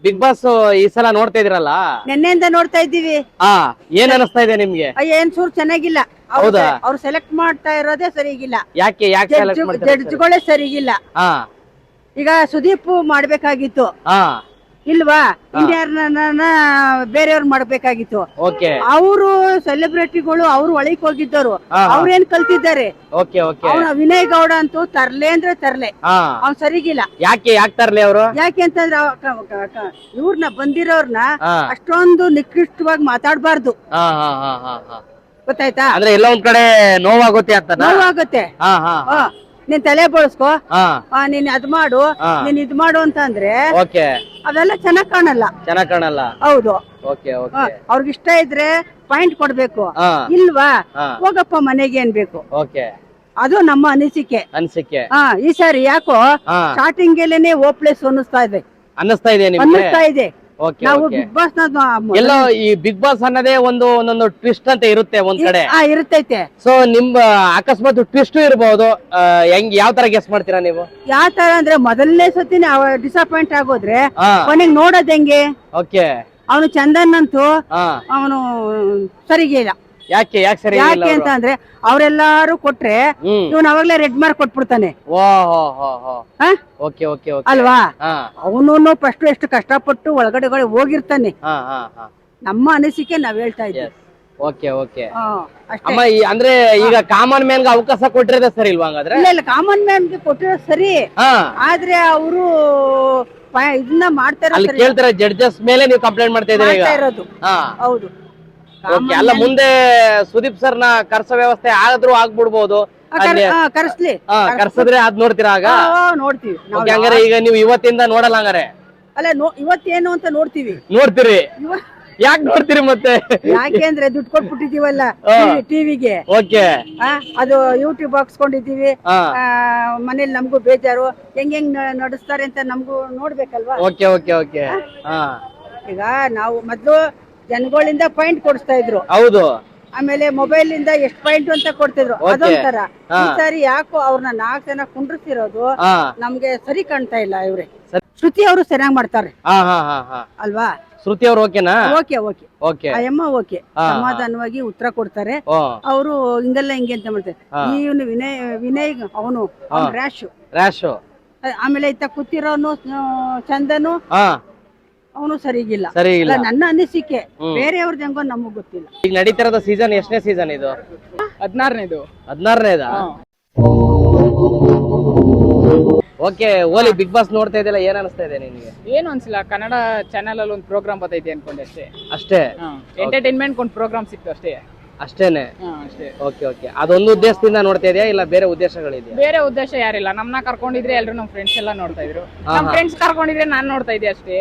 Big boss ಈ ಸಲ ನೋಡ್ತಾ ಇದ್ರಲ್ಲ. ನಿನ್ನೆಯಿಂದ ನೋಡ್ತಾ ಇದ್ದೀವಿ. ಏನ್ ಅನಿಸ್ತಾ ಇದೆ ನಿಮ್ಗೆ? ಏನ್ ಚೂರ್ ಚೆನ್ನಾಗಿಲ್ಲ. ಹೌದಾ? ಅವ್ರು ಸೆಲೆಕ್ಟ್ ಮಾಡ್ತಾ ಇರೋದೇ ಸರಿಗಿಲ್ಲ. ಯಾಕೆ ಸೆಲೆಕ್ಟ್ ಮಾಡ್ತಾರೆ? ಜಡ್ಜ್ಗಳೇ ಸರಿಗಿಲ್ಲ. ಈಗ ಸುದೀಪ್ ಮಾಡ್ಬೇಕಾಗಿತ್ತು ಇಲ್ವಾ? ಇನ್ಯಾರನ್ನ ಬೇರೆಯವ್ರು ಮಾಡ್ಬೇಕಾಗಿತ್ತು. ಅವರು ಸೆಲೆಬ್ರಿಟಿಗಳು ಅವ್ರು ಒಳಗೆ ಹೋಗಿದ್ದವರು, ಅವ್ರೇನ್ ಕಲ್ತಿದ್ದಾರೆ. ವಿನಯ್ ಗೌಡ ಅಂತೂ ತರ್ಲೆ ಅಂದ್ರೆ ತರ್ಲೆ, ಅವ್ನ್ ಸರಿಗಿಲ್ಲ. ಯಾಕೆ ತರ್ಲೆ ಅವರು? ಯಾಕೆ ಅಂತಂದ್ರೆ ಇವ್ರನ್ನ ಬಂದಿರೋರ್ನ ಅಷ್ಟೊಂದು ನಿಕೃಷ್ಟವಾಗಿ ಮಾತಾಡ್ಬಾರ್ದು. ಗೊತ್ತಾಯ್ತಾ? ಅಂದ್ರೆ ಎಲ್ಲ ಒಂದ್ ಕಡೆ ನೋವಾಗುತ್ತೆ ಅಂತ. ನೋವಾಗುತ್ತೆ. ನೀನ್ ತಲೆ ಬೋಳ್ಸ್ಕೊ, ನೀನ್ ಅದ್ ಮಾಡು, ನೀನ್ ಇದ್ ಮಾಡು ಅಂತ ಅಂದ್ರೆ ಅವೆಲ್ಲ ಚೆನ್ನಾಗ್ ಕಾಣಲ್ಲ. ಹೌದು. ಅವ್ರಿಗಿಷ್ಟ ಇದ್ರೆ ಪಾಯಿಂಟ್ ಕೊಡ್ಬೇಕು, ಇಲ್ವಾ ಹೋಗಪ್ಪ ಮನೆಗೆ ಅನ್ಬೇಕು. ಅದು ನಮ್ಮ ಅನಿಸಿಕೆ. ಈ ಸಾರಿ ಯಾಕೋ ಸ್ಟಾರ್ಟಿಂಗ್ ಅಲ್ಲೇನೆ ಓಪ್ಲೆಸ್ ಅನ್ನಿಸ್ತಾ ಇದೆ. ನಾವು ಬಿಗ್ ಬಾಸ್ ಎಲ್ಲ ಈ ಬಿಗ್ ಬಾಸ್ ಅನ್ನೋದೇ ಒಂದೊಂದು ಟ್ವಿಸ್ಟ್ ಅಂತ ಇರುತ್ತೆ ಒಂದ್ ಕಡೆ. ಇರುತ್ತೈತೆ. ಸೊ ನಿಮ್ ಅಕಸ್ಮಾತ್ ಟ್ವಿಸ್ಟ್ ಇರಬಹುದು, ಯಾವ ತರ ಗೆಸ್ ಮಾಡ್ತೀರಾ ನೀವು? ಯಾವ ತರ ಅಂದ್ರೆ ಮೊದಲನೇ ಸತಿನೇ ಡಿಸಪಾಯಿಂಟ್ ಆಗೋದ್ರೆ ಕೊನೆಗೆ ನೋಡೋದ್ ಹೆಂಗೆ? ಅವನು ಚಂದನ್ ಅಂತೂ ಅವನು ಸರಿಗಿಲ್ಲ. ಯಾಕೆ ಸರಿ ಅಂತ ಅಂದ್ರೆ ಅವ್ರೆಲ್ಲಾರು ಕೊಟ್ರೆ ಇವನ್ ಅವಾಗ್ಲೇ ರೆಡ್ ಮಾರ್ಕ್ ಕೊಟ್ಬಿಡ್ತಾನೆ ಅಲ್ವಾ? ಅವನು ಫಸ್ಟ್ ಎಷ್ಟು ಕಷ್ಟಪಟ್ಟು ಒಳಗಡೆ ಹೋಗಿರ್ತಾನೆ. ನಮ್ಮ ಅನಿಸಿಕೆ ನಾವ್ ಹೇಳ್ತಾ ಇದ್ದೀವಿ. ಅಂದ್ರೆ ಈಗ ಕಾಮನ್ ಮ್ಯಾನ್ ಗೆ ಅವಕಾಶ ಕೊಟ್ಟಿರೋದೇ ಸರಿ ಇಲ್ವಾ? ಹಂಗಾದ್ರೆ ಇಲ್ಲ, ಕಾಮನ್ ಮ್ಯಾನ್ ಗೆ ಕೊಟ್ಟಿರೋ ಸರಿ, ಆದ್ರೆ ಅವರು ಇದನ್ನ ಮಾಡ್ತಾರೆ. ಜಡ್ಜಸ್ ಮೇಲೆ ನೀವು ಕಂಪ್ಲೇಂಟ್ ಮಾಡ್ತಾ ಇರೋದು. ಹೌದು. ಅಲ್ಲ, ಮುಂದೆ ಸುದೀಪ್ ಸರ್ನ ಕರ್ಸೋ ವ್ಯವಸ್ಥೆ ಆದ್ರೂ ಆಗ್ಬಿಡ್ಬೋದು. ಕರ್ಸಿದ್ರೆ ಅದ್ ನೋಡ್ತೀರಾ? ಆಗ ನೋಡ್ತೀವಿ. ಹಂಗಾರೆ ಈಗ ನೀವು ಇವತ್ತಿಂದ ನೋಡಲ್ಲ ಹಂಗಾರೆ? ಅಲ್ಲ, ಇವತ್ತೇನು ಅಂತ ನೋಡ್ತೀರಿ. ಯಾಕೆ ನೋಡ್ತೀರಿ ಮತ್ತೆ? ಯಾಕೆಂದ್ರೆ ದುಡ್ಡು ಕೊಟ್ಬಿಟ್ಟಿದೀವಲ್ಲ ಟಿವಿಗೆ. ಅದು ಯೂಟ್ಯೂಬ್ ಹಾಕ್ಸ್ಕೊಂಡಿದೀವಿ. ಮನೇಲಿ ನಮ್ಗೂ ಬೇಜಾರು, ಹೆಂಗ್ ನಡೆಸ್ತಾರೆ ಅಂತ ನಮ್ಗೂ ನೋಡ್ಬೇಕಲ್ವಾ? ಈಗ ನಾವು ಮೊದ್ಲು ಜನಗಳಿಂದ ಪಾಯಿಂಟ್ ಕೊಡಿಸ್ತಾ ಇದ್ರು. ಹೌದು. ಆಮೇಲೆ ಮೊಬೈಲ್ ಇಂದ ಎಷ್ಟು ಪಾಯಿಂಟ್ ಅಂತ ಕೊಡ್ತಿದ್ರು. ಅದೊಂಥರ. ಈ ಸಾರಿ ಯಾಕೋ ಅವ್ರನ್ನ 4 ಜನ ಕುಂಡ್ರಿಸಿರೋದು ನಮ್ಗೆ ಸರಿ ಕಾಣ್ತಾ ಇಲ್ಲ. ಇವ್ರೆ ಶ್ರುತಿ ಅವರು ಚೆನ್ನಾಗ್ ಮಾಡ್ತಾರೆ ಅಲ್ವಾ? ಶ್ರುತಿ ಅವ್ರು ಓಕೆನಾ? ಓಕೆ. ಅಯ್ಯಮ್ಮ ಓಕೆ, ಸಮಾಧಾನವಾಗಿ ಉತ್ತರ ಕೊಡ್ತಾರೆ. ಅವರು ಹಿಂಗಲ್ಲ ಹಿಂಗೆ ಅಂತ ಮಾಡ್ತಾರೆ. ಇವನು ವಿನಯ್ ಅವನು ರ್ಯಾಶ್. ಆಮೇಲೆ ಇತ್ತ ಕೂತಿರೋನು ಚಂದನು ಅವನು ಸರಿಗಿಲ್ಲ. ನನ್ನ ಅನಿಸಿಕೆ. ಬೇರೆಯವ್ರದ್ದು ಹೆಂಗೋ ನಮಗ್ ಗೊತ್ತಿಲ್ಲ. ಈಗ ನಡೀತಿರೋದು ಸೀಸನ್ ಎಷ್ಟನೇ ಸೀಸನ್ ಇದು? 16ನೇದು. ಓಕೆ. ಓಲಿ ಬಿಗ್ ಬಾಸ್ ನೋಡ್ತಾ ಇದೆಯಲ್ಲ, ಏನ್ ಅನಿಸ್ತಾ ಇದೆ ನಿನ್ಗೆ? ಏನು ಅನ್ಸಿಲ್ಲ. ಕನ್ನಡ ಚಾನೆಲ್ ಅಲ್ಲಿ ಒಂದು ಪ್ರೋಗ್ರಾಮ್ ಬರ್ತೈತೆ ಅನ್ಕೊಂಡೆ ಅಷ್ಟೇ. ಎಂಟರ್ಟೈನ್ಮೆಂಟ್ ಒಂದು ಪ್ರೋಗ್ರಾಮ್ ಸಿಕ್ತು ಅಷ್ಟೇನೆ. ಓಕೆ. ಅದೊಂದು ಉದ್ದೇಶದಿಂದ ನೋಡ್ತಾ ಇದೆಯಾ, ಇಲ್ಲ ಬೇರೆ ಉದ್ದೇಶಗಳಿದೆಯಾ? ಬೇರೆ ಉದ್ದೇಶ ಯಾರಿಲ್ಲ. ನಮ್ಮನ್ನ ಕರ್ಕೊಂಡಿದ್ರೆ ಎಲ್ರು ನಮ್ ಫ್ರೆಂಡ್ಸ್ ಎಲ್ಲ ನೋಡ್ತಾ ಇದ್ರು. ನಮ್ ಫ್ರೆಂಡ್ಸ್ ಕರ್ಕೊಂಡಿದ್ರೆ ನಾನ್ ನೋಡ್ತಾ ಇದ್ದೆ ಅಷ್ಟೇ.